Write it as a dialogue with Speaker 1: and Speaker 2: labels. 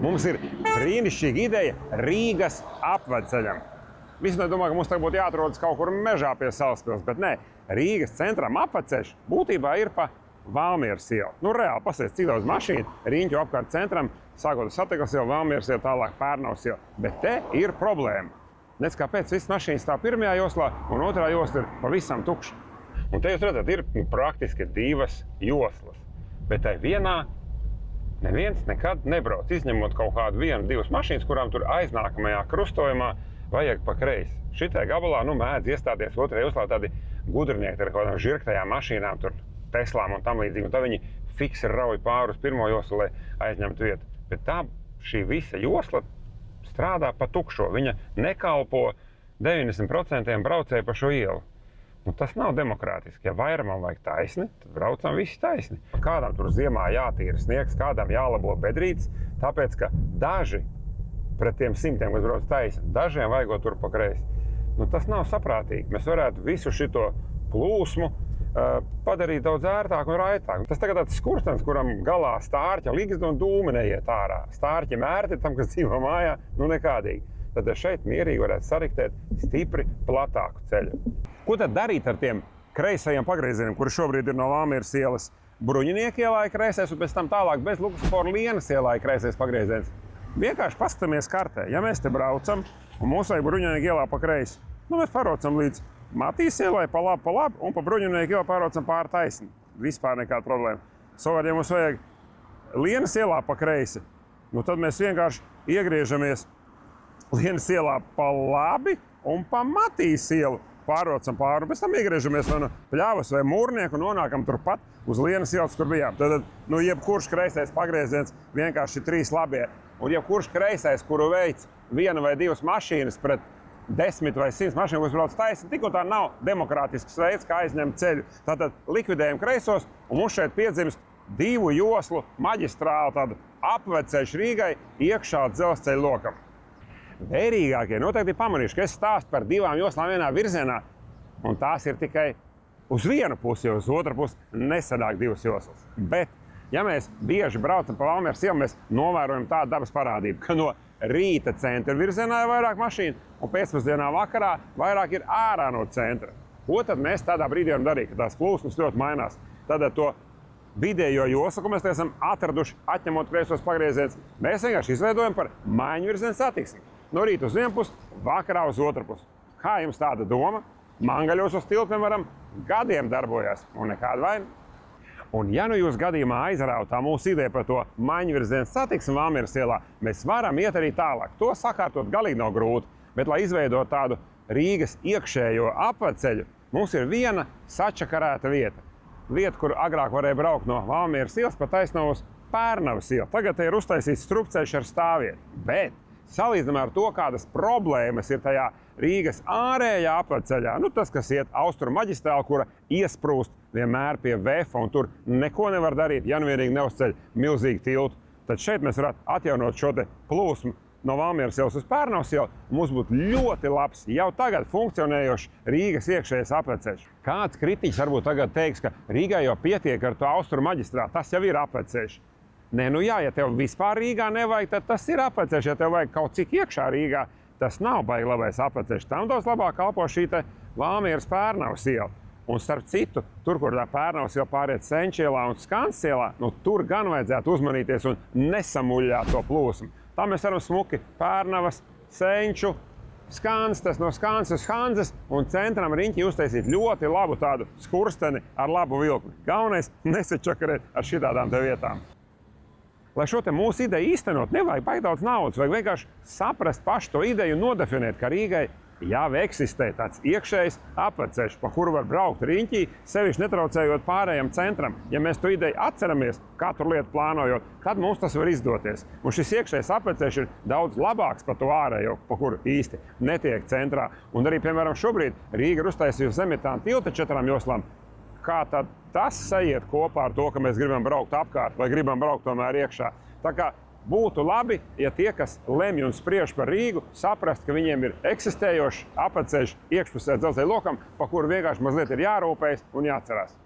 Speaker 1: Mums ir brīnišķīga ideja Rīgas apvedceļam. Visi domā, ka mums tagad būtu jāatrodas kaut kur mežā pie Salaspils, bet nē, Rīgas centram apvedceļš būtībā ir pa Valmieras ielu. Nu, reāli, pasies, cik daudz mašīnu riņķu apkārt centram, sākot ar Satiklas ielu, Valmieras ielu, tālāk Pērnavas ielu. Bet te ir problēma. Nec kāpēc visas mašīnas stāv pirmajā joslā un otrā josla ir pavisam tukša. Un te jūs redzat, ir praktiski 2 joslas. Bet tai vienā neviens nekad nebrauc, izņemot kaut kādu 1-2 mašīnas, kurām tur aiznākamajā krustojumā vajag pa kreisi. Šitai gabalā mēdz iestāties otrajā joslā tādi gudrinieki ar kaut kādām žirgtajām mašīnām, tur Teslām un tam līdzīgi. Un tad viņi fiksi rauj pāri uz pirmo joslu, lai aizņemtu vietu. Bet šī visa josla strādā pa tukšo. Viņa nekalpo 90% braucēju pa šo ielu. Tas nav demokrātiski. Ja vairumam vajag taisni, tad braucam visi taisni. Kādam tur ziemā jātīra sniegs, kādam jālabo bedrītes, tāpēc, ka daži pret tiem 100, kas brauc taisni, dažiem vajagot tur pa kreisi. Tas nav saprātīgi. Mēs varētu visu šito plūsmu padarīt daudz ērtāku un raitāku. Tas tagad tāds skurstenis, kuram galā stārķa ligzda un dūmi neiet ārā. Stārķi mērti tam, kas dzīvo mājā, nekādīgi. Tad šeit mierīgi varētu sariktēt stipri platāku ceļu. Ko tad darīt ar tiem kreisajiem pagriezieniem, kuri šobrīd ir no Valmieras ielas Bruņinieku ielā kreisais un pēc tam tālāk bez Luksusforu Lienas ielā kreisais pagrieziens? Vienkārši paskatāmies kartē. Ja mēs te braucam un mums vajag Bruņinieku ielā pa kreisi, mēs pāraucam līdz Matīs ielai pa labi un pa Bruņinieku ielā pāraucam pāri taisni. Vispār nekāda problēma. Savukārt, ja mums vajag Lienas ielā pa kreisi, tad mēs vienkārši iegriežamies Lienas ielā pa labi un pa Matīs ielu pāraucam pāri. Pēc tam iegriežamies vai Pļavas vai Mūrnieku un nonākam turpat uz Lienas ielas, kur bijām. Tad jebkurš kreisais pagrieziens vienkārši 3 labie. Un jebkurš kreisais, kuru veids 1 vai 2 mašīnas pret 10 vai 100 mašīnu, kas brauc taisni, tik un tā nav demokrātisks veids, kā aizņemt ceļu. Tātad likvidējam kreisos, un mums šeit piedzimst 2 joslu maģistrāli, tāda apvedceļš Rīgai iekšā dzelzceļa lokam. Vērīgākie noteikti ir pamanījuši, ka es stāstu par 2 joslām vienā virzienā, un tās ir tikai uz vienu pusi, jo uz otru pusi nesanāk 2 joslas. Bet, ja mēs bieži braucam pa Valmieras ielu, mēs novērojam tādu dabas parādību, ka no rīta centra virzienā ir vairāk mašīnu, un pēcpusdienā vakarā vairāk ir ārā no centra. Ko tad mēs tādā brīdī varam darīt, ka tās plūsmas ļoti mainās? Tad to vidējo joslu, ko mēs esam atraduši, atņemot kreisos pagriezienus, mēs vienkārši izveidojam par maiņu virzienu satiksmi. No rīta uz vienu pusi, vakarā uz otru pusi. Kā jums tāda doma? Mangaļos uz tiltiem varam gadiem darbojās, un nekāda vaina. Un ja jūs gadījumā aizrautā mūsu ideja par to maiņu virzienu satiksmi Valmieras ielā, mēs varam iet arī tālāk. To sakārtot galīgi nav grūti, bet, lai izveidot tādu Rīgas iekšējo apvedceļu, mums ir viena sačakarēta vieta. Vieta, kur agrāk varēja braukt no Valmieras ielas pa taisno uz Pērnavas ielu. Tagad te ir uztaisīts strupceļš ar stāvvietu. Bet salīdzinām ar to, kādas problēmas ir tajā Rīgas ārējā apvedceļā, tas, kas iet austrumu maģistrāli, kura iesprūst vienmēr pie Vefa, un tur neko nevar darīt, ja vienīgi neuzceļ milzīgu tiltu. Tad šeit mēs varētu atjaunot šo te plūsmu no Valmieras ielas uz Pērnavas ielu. Mums būtu ļoti labs, jau tagad funkcionējošs Rīgas iekšējais apvedceļš. Kāds kritiķis varbūt tagad teiks, ka Rīgai jau pietiek ar to austrumu maģistrāli, tas jau ir apvedceļš. Nē, ja tev vispār Rīgā nevajag, tad tas ir apvedceļš. Ja tev vajag kaut cik iekšā Rīgā, tas nav baigi labais apvedceļš. Tam daudz labāk kalpo šī te Valmieras Pērnavas iela. Un starp citu, tur, kur tā Pērnavas iela pāriet Senču ielā un Skansas ielā, tur gan vajadzētu uzmanīties un nesamuļļāt to plūsmu. Tā mēs varam smuki Pērnavas, Senču, Skansas, tas no Skansas uz Hanzas un centram riņķi uztaisīt ļoti labu tādu skursteni ar labu vilkli. Galvenais nesačakarēt ar šitādām te vietām. Lai šo te mūsu ideju īstenot, nevajag baigi daudz naudas, vajag vienkārši saprast pašu to ideju un nodefinēt, ka Rīgai jau eksistē tāds iekšējs apvedceļš, pa kuru var braukt riņķī, sevišķi netraucējot pārējiem centram. Ja mēs to ideju atceramies, katru lietu plānojot, tad mums tas var izdoties. Un šis iekšējais apvedceļš ir daudz labāks par to ārējo, pa kuru īsti netiek centrā. Un arī, piemēram, šobrīd Rīga ir uztaisījusi Zemetāna tilta 4 joslām. Kā tad tas sajiet kopā ar to, ka mēs gribam braukt apkārt vai gribam braukt tomēr iekšā? Tā kā būtu labi, ja tie, kas lemj un spriež par Rīgu, saprast, ka viņiem ir eksistējošs apvedceļš iekšpusē dzelzceļa lokam, pa kuru vienkārši mazliet ir jārūpējas un jāatcerās.